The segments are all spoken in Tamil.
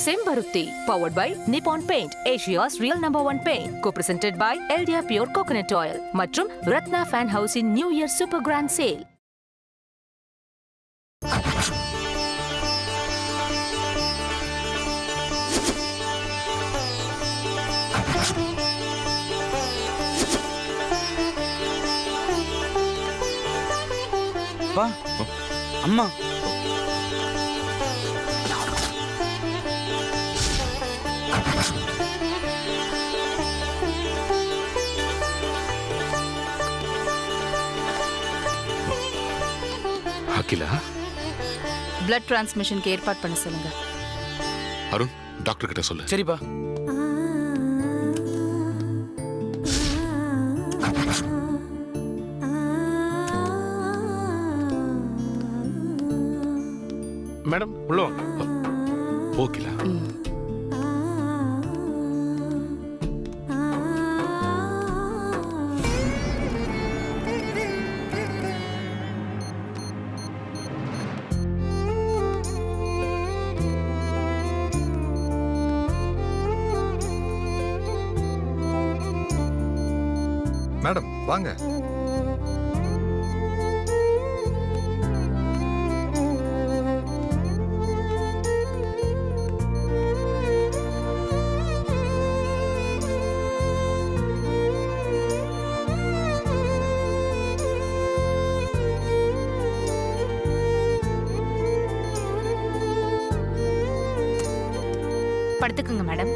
Sembaruti, powered by Nippon Paint, Asia's real #1 paint. Co-presented by Eldia Pure Coconut Oil. மற்றும் Ratna Fan House in New Year Super Grand Sale. பா அம்மா அகிலா, பிளட் டிரான்ஸ்மிஷனுக்கு ஏற்பாடு பண்ண சொல்லுங்க. அருண் டாக்டர் கிட்ட சொல்லு. சரிப்பா. மேடம் உள்ள வாங்க. ஓகேலா. மேடம் வாங்க. படுத்துக்குங்க மேடம்.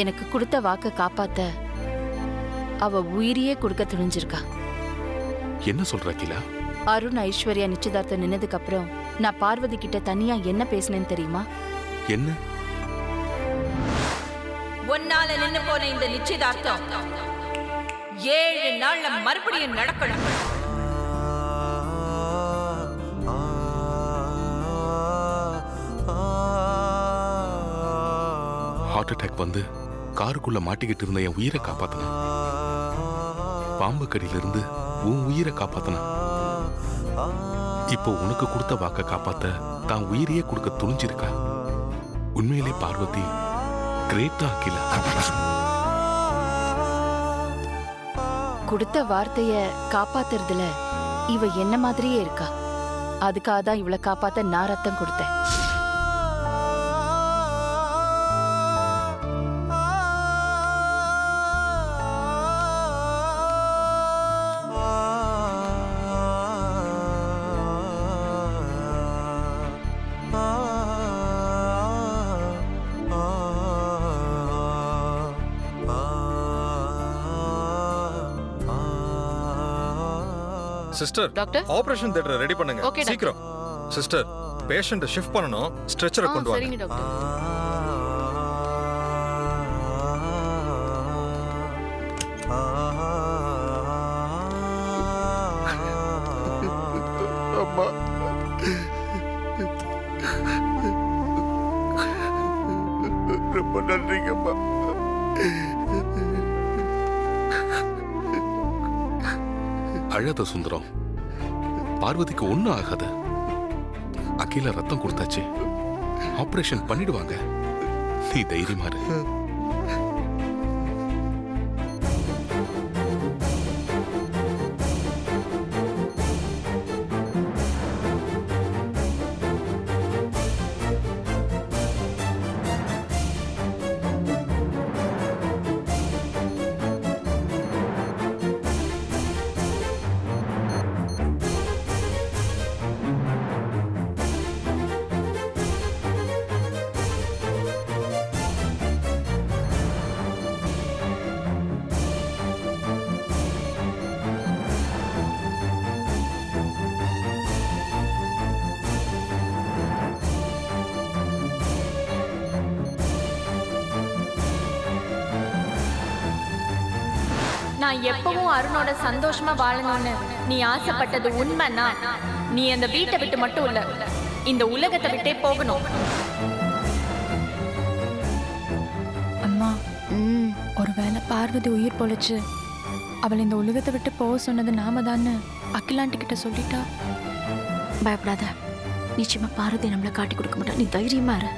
எனக்கு கொடுத்த வாக்க காப்பாத்த அவ உயிரையே கொடுக்க துணிஞ்சிருக்கா. என்ன சொல்ற அகிலா? அருண் ஐஸ்வர்யா நிச்சயதார்த்தம் நின்னதுக்கு அப்புறம் நான் பார்வதி கிட்ட தனியா என்ன பேசினேன்னு தெரியுமா? என்ன? ஒன்னால நின்னு போன இந்த நிச்சயதார்த்தம் 7 நாள்ல மறுபடியும் நடக்கணும். ஹார்ட் அட்டாக் வந்து காருக்குள்ள மாட்டிக்கிட்டு இருந்த என் உயிரை காப்பாத்தினா. பாம்பு கடியிலிருந்து உன் உயிரை காப்பாத்தினா. இப்போ உனக்கு கொடுத்த வாக்க காப்பாத்த தான் உயிரையே கொடுக்க துணிஞ்சிருக்கா. உண்மையிலே பார்வதி கிரேட் தான் அகிலா. கொடுத்த வார்த்தைய காப்பாத்துறதுல இவ என்ன மாதிரியே இருக்கா. அதுக்காக தான் இவளை காப்பாத்த நான் ரத்தம் கொடுத்தேன். Sister doctor operation theatre ready பண்ணுங்க Okay, டாக்டர். சீக்கிரம் சிஸ்டர் பேஷண்ட்டை ஷிஃப்ட் பண்ணனும் ஸ்ட்ரெச்சரை கொண்டு வாங்க சரிங்க டாக்டர். அம்மா ரொம்ப நன்றிங்கம்மா. அழாத சுந்தரம், பார்வதிக்கு ஒண்ணும் ஆகாது. அகில ரத்தம் கொடுத்தாச்சு, ஆபரேஷன் பண்ணிடுவாங்க. நீ தைரியமா இரு. நான் எப்பவும் அருணோட சந்தோஷமா வாழணும்னு நீ ஆசைப்பட்டது உண்மைன்னா நீ அந்த வீட்டை விட்டு மட்டும் இல்ல, இந்த உலகத்தை விட்டே போகணும். அம்மா, ஒருவேளை பார்வதி உயிர் பொழைச்சு அவள் இந்த உலகத்தை விட்டு போக சொன்னது நாம தானே அகிலாண்டி கிட்ட சொல்லிட்டா. பயப்படாத, நிச்சயமா பார்வதி நம்மள காட்டி கொடுக்க மாட்டா. நீ தைரியமா இரு.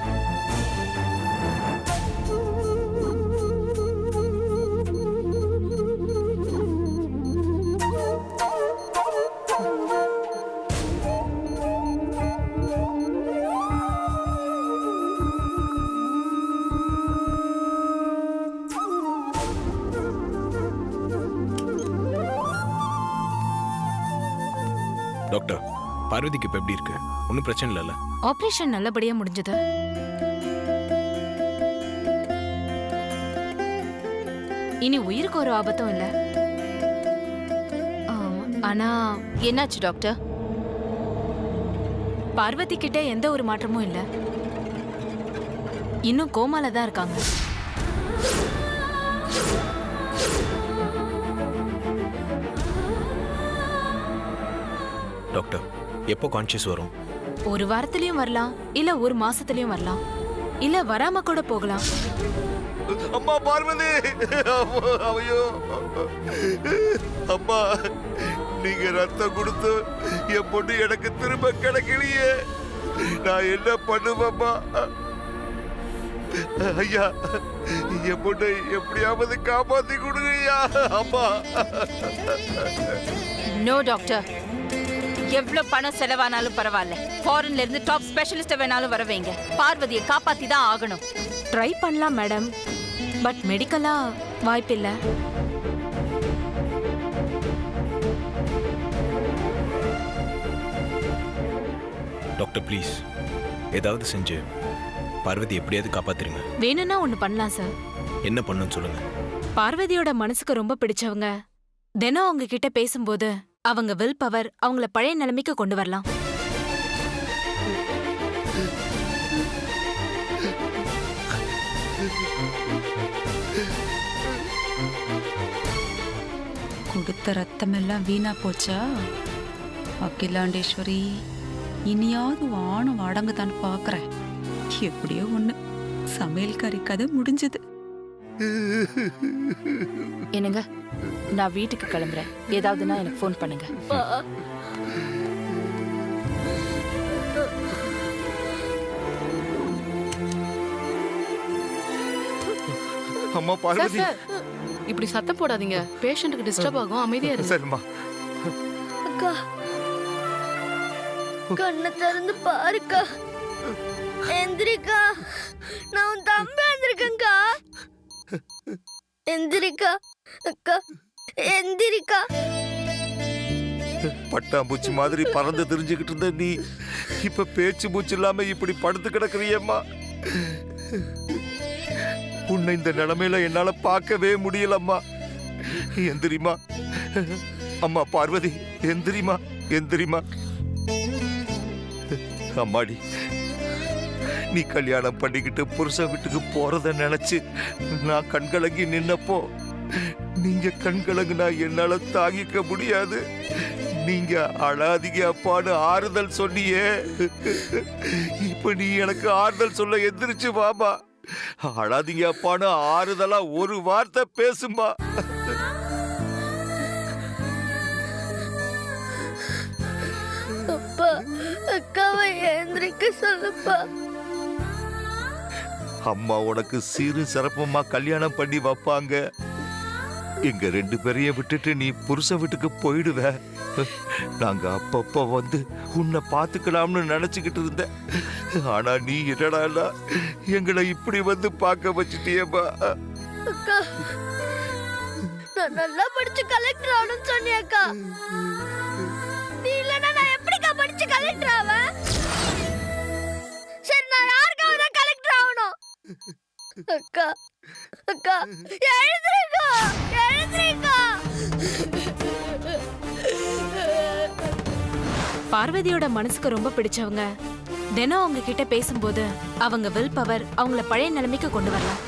டாக்டர், பார்வதிக்கு இப்ப எப்படி இருக்கு? ஒன்றும் பிரச்சனை இல்லைல்ல? ஆபரேஷன் நல்லபடியா முடிஞ்சது. இனி உயிருக்கு ஒரு ஆபத்தும் இல்ல. ஆனா என்னாச்சு டாக்டர்? பார்வதி கிட்ட எந்த ஒரு மாற்றமும் இல்ல, இன்னும் கோமால தான் இருக்காங்க. டாக்டர், எப்போ கான்ஷியஸ் வரும்? ஒரு வாரத்திலயும் வரலாம், இல்ல ஒரு மாசத்துலயும் வரலாம், இல்ல வராம கூட போகலாம். அம்மா பார்வதி, ஐயோ அம்மா, நீங்க ரத்தம் கொடுத்து என் பொண்ணு எனக்கு திரும்ப கிடைக்கலையே, நான் என்ன பண்ணுவேம்மா? ஐயா, என் பொண்ணை எப்படியாவது காப்பாத்தி கொடுங்கய்யா. அம்மா. நோ டாக்டர், எவ்வளவு பணம் செலவானாலும் பரவாயில்ல, ஃபாரின்ல இருந்து டாப் ஸ்பெஷலிஸ்ட் வேணாலும் வர வைங்க, பார்வதியை காப்பாத்தி தான் ஆகணும். ட்ரை பண்ணலாம் மேடம், பட் மெடிக்கலா வாய்ப்பில்ல. டாக்டர் ப்ளீஸ், ஏதாவது செஞ்சு பார்வதி எப்படியாவது காப்பாத்துருங்க. வேணும்னா ஒண்ணு பண்ணலாம் சார். என்ன பண்ணணும்னு சொல்லுங்க. பார்வதியோட மனசுக்கு ரொம்ப பிடிச்சவங்க தினம் அவங்க கிட்ட பேசும்போது அவங்க வில் பவர் அவங்கள பழைய நிலைமைக்கு கொண்டு வரலாம். கொடுத்த ரத்தமெல்லாம் வீணா போச்சா? அகிலாண்டேஸ்வரி, இனியாவது வானம் அடங்குதான்னு பாக்குறேன். எப்படியோ ஒண்ணு, சமையல்காரி கதை முடிஞ்சது. என்னங்க, நான் வீட்டுக்கு கிளம்புறேன். ஏதாவதுன்னா எனக்கு ஃபோன் பண்ணுங்க. அம்மா பார்வதி, இப்படி சத்தம் போடாதீங்க, பேஷண்ட்டுக்கு டிஸ்டர்ப் ஆகும். அமைதியா இருங்க. சரிம்மா. அக்கா, கண்ணை திறந்து பாருக்கா. எந்திரிக்கா, நான் உன் தம்பி வந்திருக்கேன்க்கா. எந்திரிக்கா அக்கா, எந்திரிக்கா. பட்டாம்பூச்சி மாதிரி பறந்து தெரிஞ்சுக்கிட்டு இருந்த நீ இப்ப பேச்சு மூச்சு இல்லாம இப்படி படுத்து கிடக்குறியம்மா. உன்னை இந்த நிலைமையில என்னால பார்க்கவே முடியலம்மா. எந்திரிமா, அம்மா பார்வதி, எந்திரிமா, எந்திரிமா. அம்மாடி, நீ கல்யாணம் பண்ணிக்கிட்டு புருஷன் வீட்டுக்கு போறத நினைச்சு நான் கண்கலங்கி நின்னப்போ நீங்க கண்கலங்குனா என்னால தாங்கிக்க முடியாது. நீங்க அழாதீங்க அப்பான்னு ஆறுதல் சொன்னியே, இப்ப நீ எனக்கு ஆறுதல் சொல்ல எந்திரிச்சு வாமா. அழாதீங்க அப்பான்னு ஆறுதலா ஒரு வார்த்தை பேசுமா. அப்பா, அக்காவை எந்திரிக்க சொல்லுப்பா. அம்மா உனக்கு சீரும் சிறப்புமா கல்யாணம் பண்ணி வைப்பாங்க. எங்க 2 பேரையும் விட்டுட்டு நீ புருஷன் வீட்டுக்கு போயிடுவ. நாங்க அப்பப்ப வந்து உன்னை பாத்துக்கலாம்னு நினைச்சுக்கிட்டு இருந்தேன். ஆனா நீ என்னடா எங்களை இப்படி வந்து பார்க்க வச்சுட்டியப்பா. அக்கா, நான் நல்லா படிச்சு கலெக்டர் ஆகணும்னு சொன்னியக்கா. நீ இல்லைன்னா நான் எப்படிக்கா படிச்சு கலெக்டர் ஆவேன்? சரி, நான் யாருக்காக தான் கலெக்டர் ஆகணும்? அக்கா, அக்கா, எழுந்திரிக்கா, எழுந்திரிக்கா. பார்வதியோட மனசுக்கு ரொம்ப பிடிச்சவங்க தினம் அவங்க கிட்ட பேசும்போது அவங்க வில் பவர் அவங்கள பழைய நிலைமைக்கு கொண்டு வரலாம்.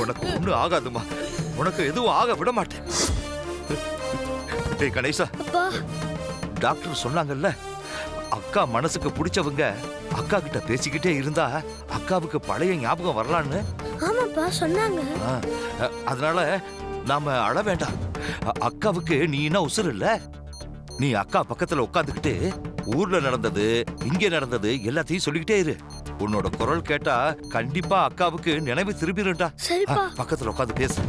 உனக்கு ஒண்ணு ஆகாதுமா, உனக்கு எதுவும் ஆக விட மாட்டேன். டேய் கணேசா, டாக்டர் சொன்னாங்கல்ல, அக்கா மனசுக்கு பிடிச்சவங்க அக்கா கிட்ட பேசிக்கிட்டே இருந்தா அக்காவுக்கு பழைய ஞாபகம் வரலான்னு. ஆமாப்பா சொன்னாங்க. அதனால நாம அழ வேண்டாம். அக்காவுக்கு நீ என்ன உசுறு இல்ல. நீ அக்கா பக்கத்துல உட்காந்துக்கிட்டு ஊர்ல நடந்தது இங்க நடந்தது எல்லாத்தையும் சொல்லிக்கிட்டே இரு. உன்னோட குரல் கேட்டா கண்டிப்பா அக்காவுக்கு நினைவு திரும்பிடும்டா. சரிப்பா. பக்கத்துல உட்காந்து பேசு.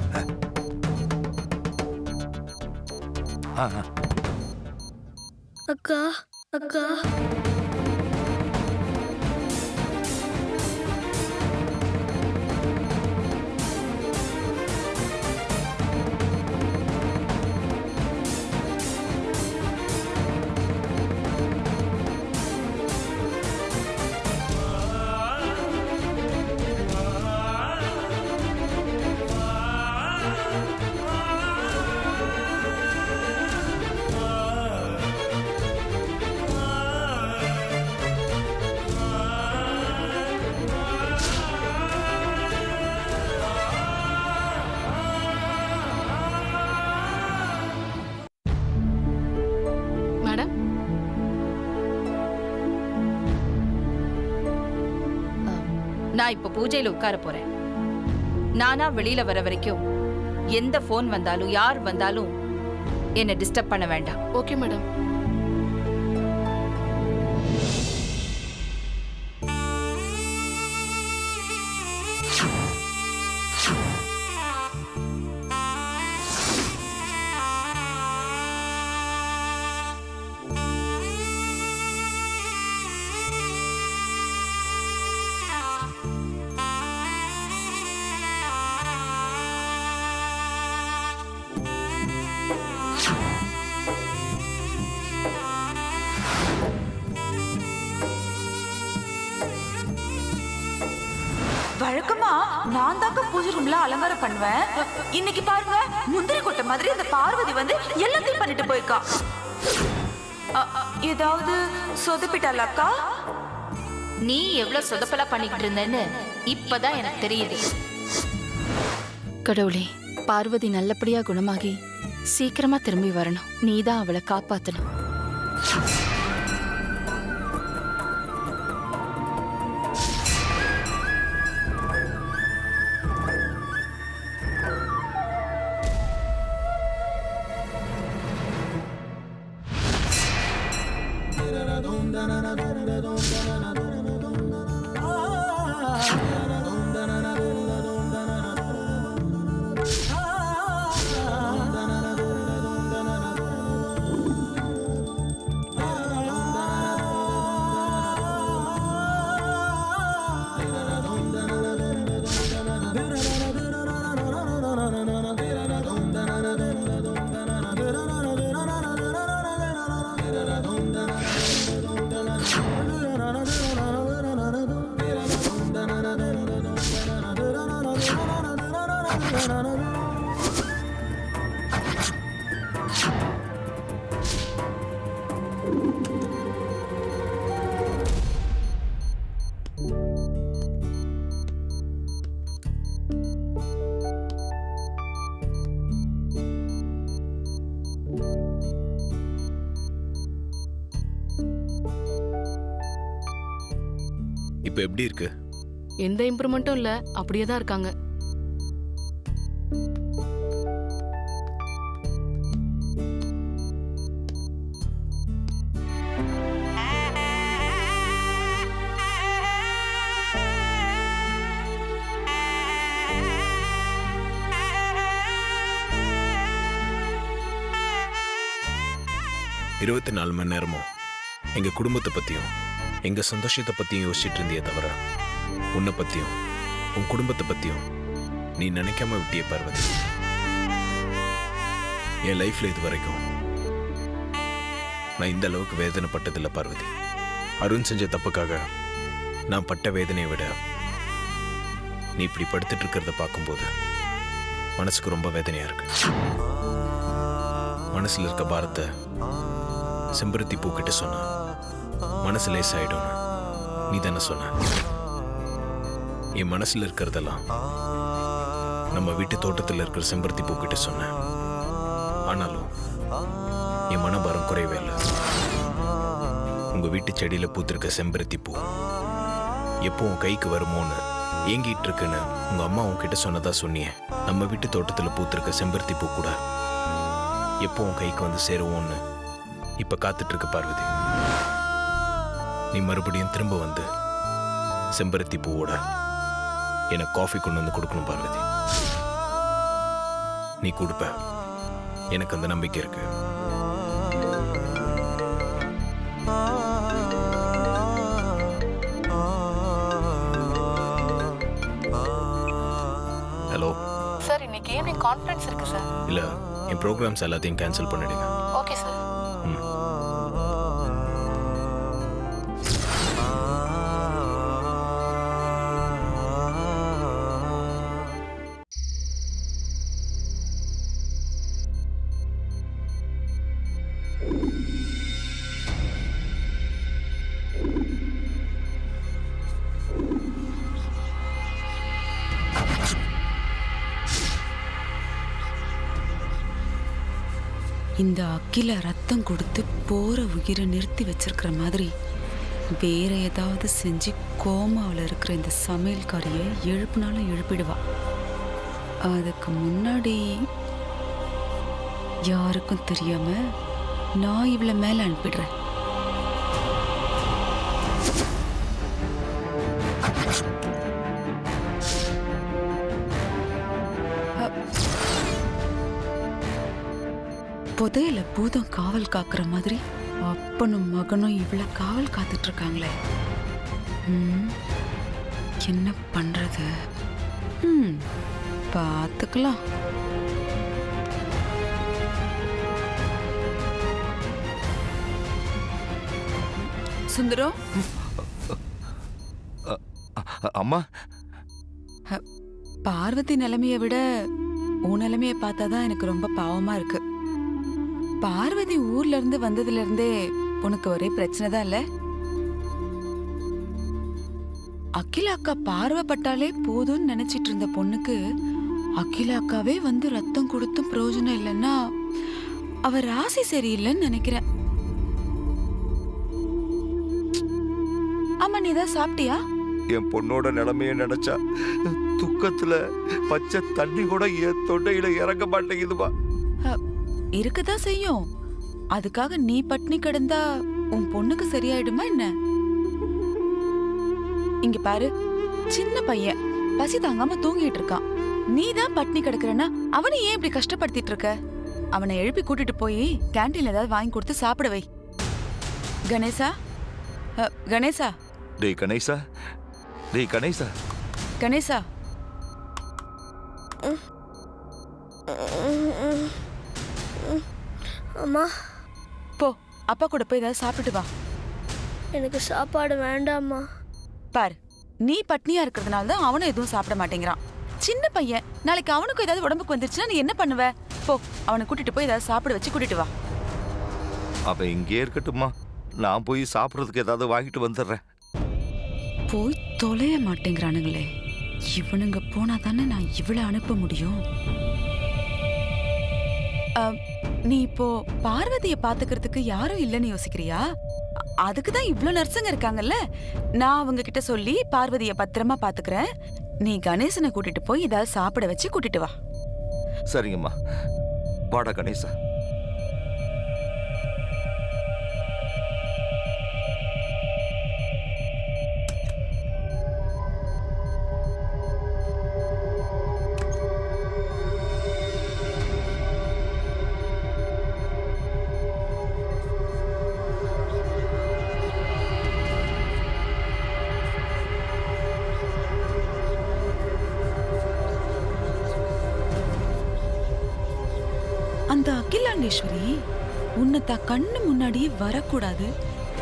அக்கா, அக்கா. மேடம், நான் இப்ப பூஜையில உட்கார போறேன். நானா வெளியில வர வரைக்கும் எந்த போன் வந்தாலும் யார் வந்தாலும் என்ன டிஸ்டர்ப் பண்ண வேண்டாம். Okay madam. வழக்கமா நான் தாக்க பூஜை ரூம்ல அலங்காரம் பண்ணுவேன். இன்னைக்கு பாருங்க, முந்திரி கொட்டை மாதிரி அந்த பார்வதி வந்து எல்லாத்தையும் பண்ணிட்டு போயிருக்கா. ஏதாவது சொதப்பிட்டால அக்கா? நீ எவ்வளவு சொதப்பலா பண்ணிக்கிட்டு இருந்தேன்னு இப்பதான் எனக்கு தெரியுது. கடவுளே, பார்வதி நல்லபடியா குணமாகி சீக்கிரமா திரும்பி வரணும். நீதான் அவளை காப்பாத்தணும். இப்போ எப்படி இருக்கு? எந்த இம்ப்ரூவ்மெண்ட்டும் இல்ல, அப்படியே தான் இருக்காங்க. இருபத்தி 4 மணி நேரமும் எங்க குடும்பத்தை பத்தியும் எங்க சந்தோஷத்தை பத்தியும் யோசிச்சுட்டு இருந்தியே தவிர உன்னை பத்தியும் உன் குடும்பத்தை பத்தியும் நீ நினைக்காம விட்டிய பார்வதி. என் லைஃப்ல இது வரைக்கும் நான் இந்த அளவுக்கு வேதனைப்பட்டதில்லை பார்வதி. அருண் செஞ்ச தப்புக்காக நான் பட்ட வேதனையை விட நீ இப்படி படுத்துட்டு இருக்கிறத பார்க்கும்போது மனசுக்கு ரொம்ப வேதனையா இருக்கு. மனசுல இருக்க பாரத்தை செம்பருத்தி பூக்கிட்ட சொன்ன மனசு லேசாயிடும்னு நீ தானே சொன்ன. என் மனசுல இருக்கிறதெல்லாம் நம்ம வீட்டு தோட்டத்தில் இருக்கிற செம்பருத்தி பூக்கிட்ட சொன்னேன். ஆனாலும் என் மனபாரம் குறையவே இல்லை. உங்க வீட்டு செடியில பூத்திருக்க செம்பருத்தி பூ எப்போ உன் கைக்கு வருமோன்னு ஏங்கிட்டு இருக்குன்னு உங்க அம்மா உன்கிட்ட சொன்னதா சொன்னியே. நம்ம வீட்டு தோட்டத்தில் பூத்திருக்க செம்பருத்தி பூ கூட எப்போ உன் கைக்கு வந்து சேருவோன்னு இப்ப காத்துட்டு இருக்க பார்வதி. நீ மறுபடியும் திரும்ப வந்து செம்பருத்தி பூவோட எனக்கு காஃபி கொண்டு வந்து கொடுக்கணும் பார்வதி. நீ கொடுப்ப, எனக்கு அந்த நம்பிக்கை இருக்கு. ஹலோ சார், இன்னைக்கு ஈவினிங் கான்ஃபரன்ஸ் இருக்கு சார். இல்ல, என் ப்ரோக்ராம்ஸ் எல்லாத்தையும் கேன்சல் பண்ணிடுங்க. Okay sir. இந்த அக்கில ரத்தம் கொடுத்து போற உயிரை நிறுத்தி வச்சிருக்கிற மாதிரி வேற ஏதாவது செஞ்சு கோமாவில் இருக்கிற இந்த சமையல்காரியை எழுப்புனாலும் எழுப்பிடுவா. அதுக்கு முன்னாடி யாருக்கும் தெரியாம நான் இவளை மேல அனுப்பிடுறேன். புதையில பூதம் காவல் காக்குற மாதிரி அப்பனும் மகனும் இவ்வளவு காவல் காத்துட்டு இருக்காங்களே. என்ன பண்றது? பார்த்துக்கலாம். சுந்தரம், அம்மா, பார்வதி நிலைமைய விட உன் நிலைமைய பார்த்தாதான் எனக்கு ரொம்ப பாவமா இருக்கு. பார்வதி ஊர்ல இருந்து வந்ததுல இருந்தே உனக்கு ஒரே பிரச்சனை தான் இல்ல? அகிலா அக்கா பார்வைப்பட்டாலே போதும்னு நினைச்சிட்டு இருந்த பொண்ணுக்கு அகிலா அக்காவே வந்து ரத்தம் கொடுத்தும் பிரயோஜனம் இல்லைன்னா அவ ராசி சரியில்லைன்னு நினைக்கிறேன். ஆமா, நீ தான் சாப்பிட்டியா? என் பொண்ணோட நிலைமைய நினைச்சா துக்கத்துல பச்சை தண்ணி கூட என் தொண்டையில இறங்க மாட்டேங்குதுமா. இருக்கதான் செய்யும். அதுக்காக நீ பட்னி கிடந்தா உன் பொண்ணுக்கு சரியாயிடுமா என்ன? இங்க பாரு, சின்ன பையன் பசி தாங்காம தூங்கிட்டு இருக்கான். நீ தான் பட்னி கிடக்குறனா அவனை ஏன் இப்படி கஷ்டப்படுத்திட்டு இருக்க? அவனை எழுப்பி கூட்டிட்டு போய் கேண்டீன்ல ஏதாவது வாங்கி கொடுத்து சாப்பிட வை. கணேசா, கணேசா, டேய் கணேசா, டேய் கணேசா, கணேசா. அம்மா, போ அப்பா கூட போய் ஏதாவது சாப்பிட்டு வா. எனக்கு சாப்பாடு வேண்டாம்மா. பாரு, நீ பட்னியா இருக்கிறதுனால தான் அவனும் எதுவும் சாப்பிட மாட்டேங்கிறான். சின்ன பையன், நாளைக்கு அவனுக்கும் ஏதாவது உடம்புக்கு வந்துருச்சுன்னா நீ என்ன பண்ணுவ? போ, அவனை கூட்டிட்டு போய் ஏதாவது சாப்பிட வச்சு கூட்டிட்டு வா. அவன் இங்கே இருக்கட்டும்மா, நான் போய் சாப்பிட்றதுக்கு ஏதாவது வாங்கிட்டு வந்துடுறேன். போய் தொலைய மாட்டேங்கிறானுங்களே. இவனுங்க போனா தானே நான் இவளை அனுப்ப முடியும். நீ இப்போ பார்வதிய பாத்துக்கிறதுக்கு யாரும் இல்லைன்னு யோசிக்கிறியா? அதுக்கு தான் இவ்ளோ நர்ஸுங்க இருக்காங்கல்ல. நான் அவங்க கிட்ட சொல்லி பார்வதிய பத்திரமா பாத்துக்கிறேன். நீ கணேசனை கூட்டிட்டு போய் ஏதாவது சாப்பிட வச்சு கூட்டிட்டு வா. சரிங்கம்மா, வாடா கணேசா. அந்த அகிலாண்டேஸ்வரி உன்னை தான் கண்ணு முன்னாடியே வரக்கூடாது,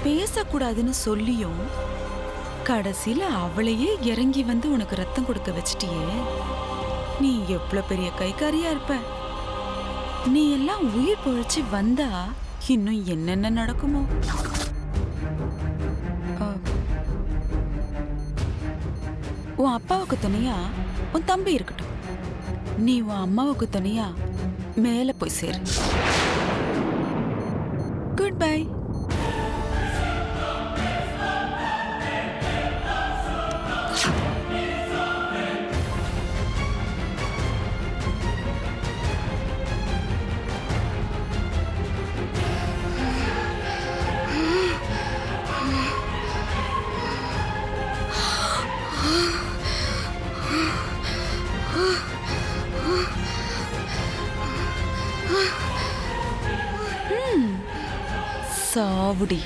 பேசக்கூடாதுன்னு சொல்லியும் கடைசியில அவளையே இறங்கி வந்து உனக்கு ரத்தம் கொடுக்க வச்சிட்டியே. நீ எவ்வளவு பெரிய கைக்காரியா இருப்ப. நீ எல்லாம் உயிர் பொழைச்சு வந்தா இன்னும் என்னென்ன நடக்குமோ. உன் அப்பாவுக்கு துணையா உன் தம்பி இருக்கட்டும். நீ உன் அம்மாவுக்கு துணையா மேல போய் சேரு. Good bye. சாவுடி.